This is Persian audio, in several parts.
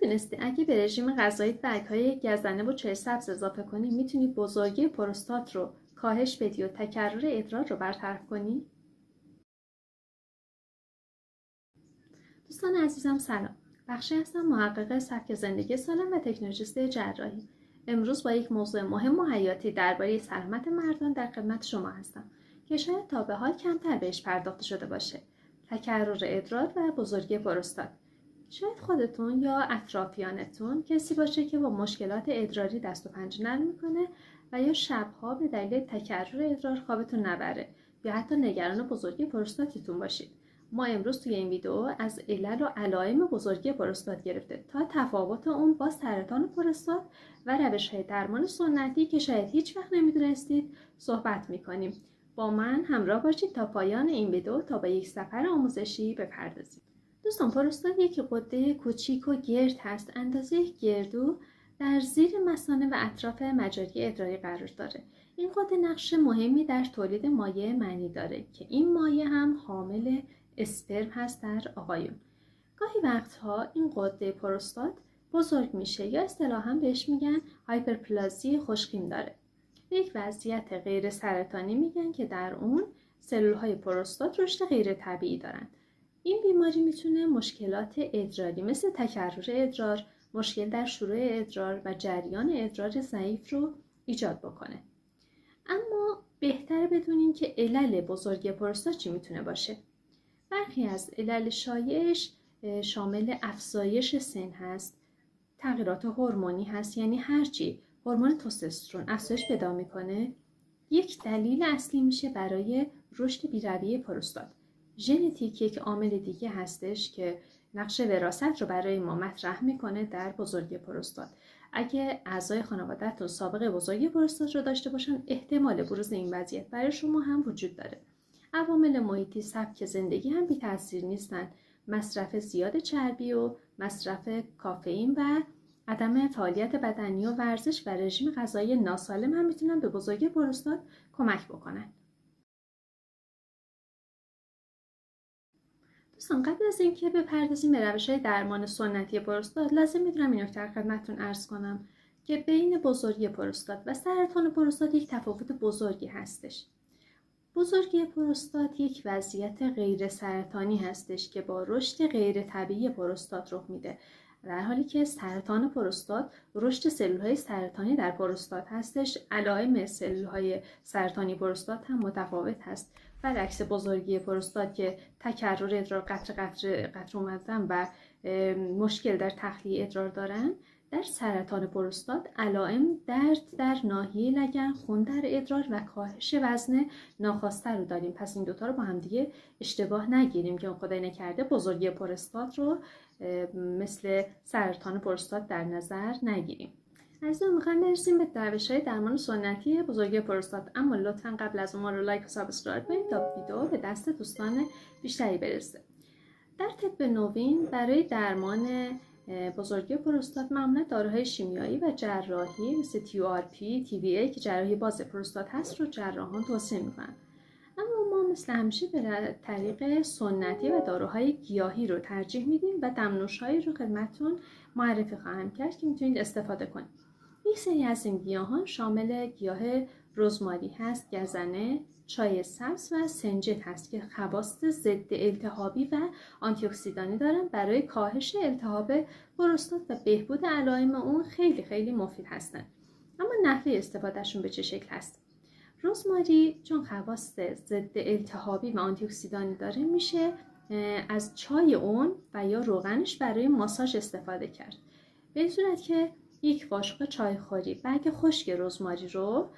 میدونستی اگه به رژیم غذایی برگ‌های گزنه و چای سبز اضافه کنی میتونی بزرگی پروستات رو کاهش بدی و تکرر ادرار رو برطرف کنی؟ دوستان عزیزم سلام. بخشی هستم محقق سبک زندگی سالم و تکنولوژیست جراحی. امروز با یک موضوع مهم و حیاتی درباره سلامت مردان در خدمت شما هستم که شاید تا به حال کمتر بهش پرداخته شده باشه. تکرر ادرار و بزرگی پروستات. شاید خودتون یا اطرافیانتون کسی باشه که با مشکلات ادراری دست و پنجه نرم میکنه و یا شبها به دلیل تکرر ادرار خوابتون نبره یا حتی نگران بزرگی پروستاتتون باشید. ما امروز توی این ویدیو از علل و علائم بزرگی پروستات گرفته تا تفاوت اون با سرطان پروستات و روش‌های درمان سنتی که شاید هیچ وقت نمیدونستید صحبت میکنیم. با من همراه باشید تا پایان این ویدیو تا به یک سفر آموزشی بپردازیم. دوستان، پروستات یک غده کوچیک و گرد هست، اندازه گردو در زیر مثانه و اطراف مجاری ادراری قرار داره. این غده نقش مهمی در تولید مایع منی داره که این مایع هم حامل اسپرم هست در آقایون. گاهی وقتها این غده پروستات بزرگ میشه یا اصطلاحاً بهش میگن هایپرپلازی خوشخیم داره. یک وضعیت غیر سرطانی میگن که در اون سلولهای پروستات رشد غیر طبیعی دارن. این بیماری میتونه مشکلات ادراری مثل تکرر ادرار، مشکل در شروع ادرار و جریان ادرار ضعیف رو ایجاد بکنه. اما بهتره بدونیم که علل بزرگی پروستات چی میتونه باشه. برخی از علل شایعش شامل افزایش سن هست، تغییرات هورمونی هست، یعنی هرچی هورمون تستوسترون افزایش پیدا میکنه یک دلیل اصلی میشه برای رشد بی‌رویه پروستات. ژنتیک یک عامل دیگه هستش که نقش وراثت رو برای ما مطرح میکنه در بزرگی پروستات. اگه اعضای خانواده‌تون سابقه بزرگی پروستات رو داشته باشن احتمال بروز این وضعیت برای شما هم وجود داره. عوامل محیطی، سبک زندگی هم بی تاثیر نیستن. مصرف زیاد چربی و مصرف کافئین و عدم فعالیت بدنی و ورزش و رژیم غذایی ناسالم هم میتونن به بزرگی پروستات کمک بکنن. دوستان، قبل از اینکه بپردازیم به روش‌های درمان سنتی پروستات لازم میدونم این نکته خدمتتون عرض کنم که بین بزرگی پروستات و سرطان پروستات یک تفاوت بزرگی هستش. بزرگی پروستات یک وضعیت غیر سرطانی هستش که با رشد غیر طبیعی پروستات رخ میده، در حالی که سرطان پروستات رشد سلول‌های سرطانی در پروستات هستش. علائم سلول‌های سرطانی پروستات هم متفاوت هست. برعکس بزرگی پروستات که تکرر ادرار، قطره اومدن و مشکل در تخلیه ادرار دارن، در سرطان پروستات علائم درد در ناحیه لگن، خون در ادرار و کاهش وزن ناخواسته رو داریم. پس این دوتا رو با هم دیگه اشتباه نگیریم که خدای نکرده بزرگی پروستات رو مثل سرطان پروستات در نظر نگیریم. عزیزان، میخوایم برسیم به روش‌های درمان سنتی بزرگی پروستات، اما لطفاً قبل از اون ما رو لایک و سابسکرایب کنید تا ویدیو به دست دوستان بیشتری برسه. در طب نوین برای درمان بزرگی پروستات معمولا داروهای شیمیایی و جراحی مثل TURP، TVA که جراحی باز پروستات هست رو جراحان توصیه میکنن. اما ما مثل همیشه به طریق سنتی و داروهای گیاهی رو ترجیح میدیم و دمنوش‌هایی رو خدمتتون معرفی خواهم کرد که میتونید استفاده کنید. یک سری از این گیاهان شامل گیاه رزماری هست، گزنه، چای سبز و سنجد هست که خواص ضد التهابی و آنتی اکسیدانی دارن. برای کاهش التهاب پروستات و بهبود علائم اون خیلی خیلی مفید هستن. اما نحوه استفادهشون به چه شکل هست؟ رزماری چون خواص ضد التهابی و آنتی اکسیدانی داره میشه از چای اون و یا روغنش برای ماساژ استفاده کرد. به این صورت که یک قاشق چایخوری برگ خشک رزماری رو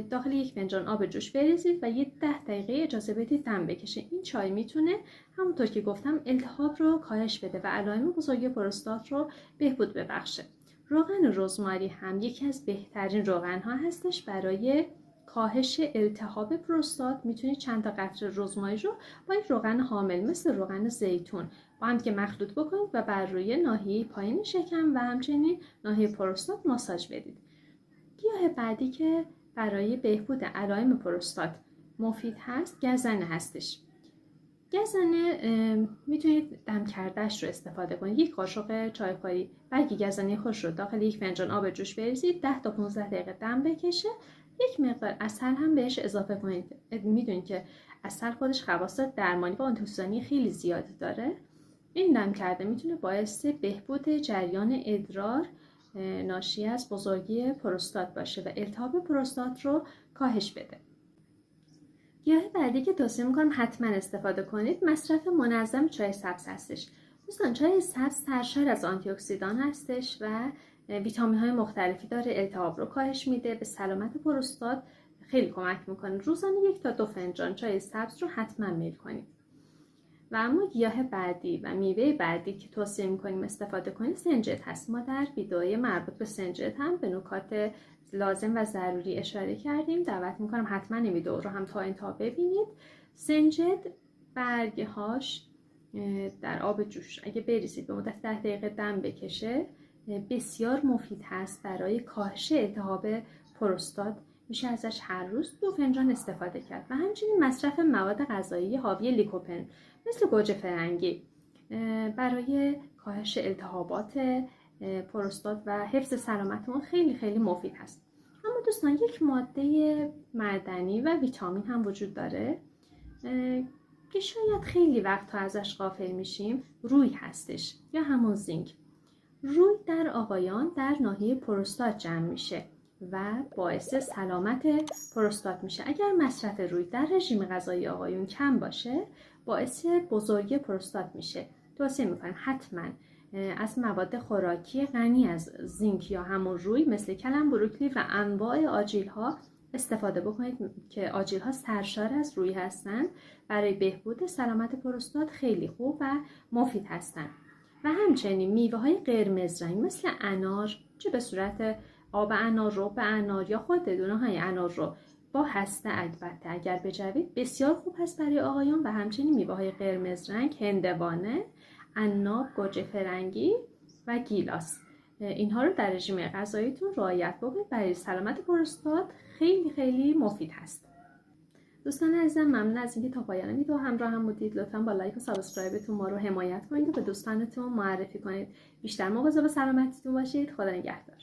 داخل یک فنجان آب جوش بریزید و یه 10 دقیقه اجازه بدید دم بکشه. این چای میتونه همونطور که گفتم التهاب رو کاهش بده و علائم بزرگی پروستات رو بهبود ببخشه. روغن رزماری هم یکی از بهترین روغن ها هستش برای کاهش التهاب پروستات. میتونید چند تا قطره رزماری رو با یک روغن حامل مثل روغن زیتون با هم که مخلوط بکنید و بر روی ناحیه پایین شکم و همچنین ناحیه پروستات ماساژ بدید. گیاه بعدی که برای بهبود علائم پروستات مفید هست گزنه هستش. گزنه میتونید دم کردهش رو استفاده کنید. 1 قاشق چایخوری برگ گزنه خوش رو داخل 1 فنجان آب جوش بریزید، 10 تا 15 دقیقه دم بکشه. 1 مقدار عسل هم بهش اضافه کنید. میدونید که عسل خودش خواص درمانی و آنتی‌اکسیدانی خیلی زیادی داره. این دم کرده میتونه باعث بهبود جریان ادرار ناشی از بزرگی پروستات باشه و التهاب پروستات رو کاهش بده. گیاه بعدی که توصیه میکنم حتما استفاده کنید مصرف منظم چای سبز هستش. دوستان چای سبز سرشار از آنتی اکسیدان هستش و ویتامین های مختلفی داره، التهاب رو کاهش میده، به سلامت پروستات خیلی کمک میکنه. روزانه 1 تا 2 فنجان چای سبز رو حتما میل کنید. و اما گیاه بعدی و میوه بعدی که توصیه میکنیم استفاده کنید سنجد هست. ما در ویدئوی مربوط به سنجد هم به نکات لازم و ضروری اشاره کردیم. دعوت میکنم حتما این ویدئو رو هم تا انتها ببینید. سنجد برگهاش در آب جوش اگه بریزید به مدت 10 دقیقه دم بکشه بسیار مفید هست برای کاهش التهاب پروستات. میشه ازش هر روز 2 فنجان استفاده کرد. و همچنین مصرف مواد غذایی حاوی لیکوپن مثل گوجه فرنگی برای کاهش التهابات پروستات و حفظ سلامت اون خیلی خیلی مفید هست. اما دوستان 1 ماده معدنی و ویتامین هم وجود داره که شاید خیلی وقت ازش غافل میشیم. روی هستش یا همون زینک. روی در آقایان در ناحیه پروستات جمع میشه و باعث سلامت پروستات میشه. اگر مصرف روی در رژیم غذایی آقایون کم باشه باعث بزرگی پروستات میشه. توصیه میکنم حتما از مواد خوراکی غنی از زینک یا همون روی مثل کلم بروکلی و انواع آجیل ها استفاده بکنید که آجیل ها سرشار از روی هستند. برای بهبود سلامت پروستات خیلی خوب و مفید هستند. و همچنین میوه های قرمز رنگ مثل انار، چه به صورت آب انار رو به انار یا خود دونه های انار رو با هسته البته اگر بجوید بسیار خوب هست برای آقایان. و همچنین میوه های قرمز رنگ، هندوانه، عناب، گوجه فرنگی و گیلاس، اینها رو در رژیم غذاییتون رعایت بکنید. برای سلامت پروستات خیلی خیلی مفید هست. دوستان عزیزم ممنون از اینکه تا پایان ویدیو همراه هم بودید. لطفاً با لایک و سابسکرایبتون ما رو حمایت کنید و به دوستانتون معرفی کنید. بیشتر مواظب سلامتیتون باشید. خدا نگهدار.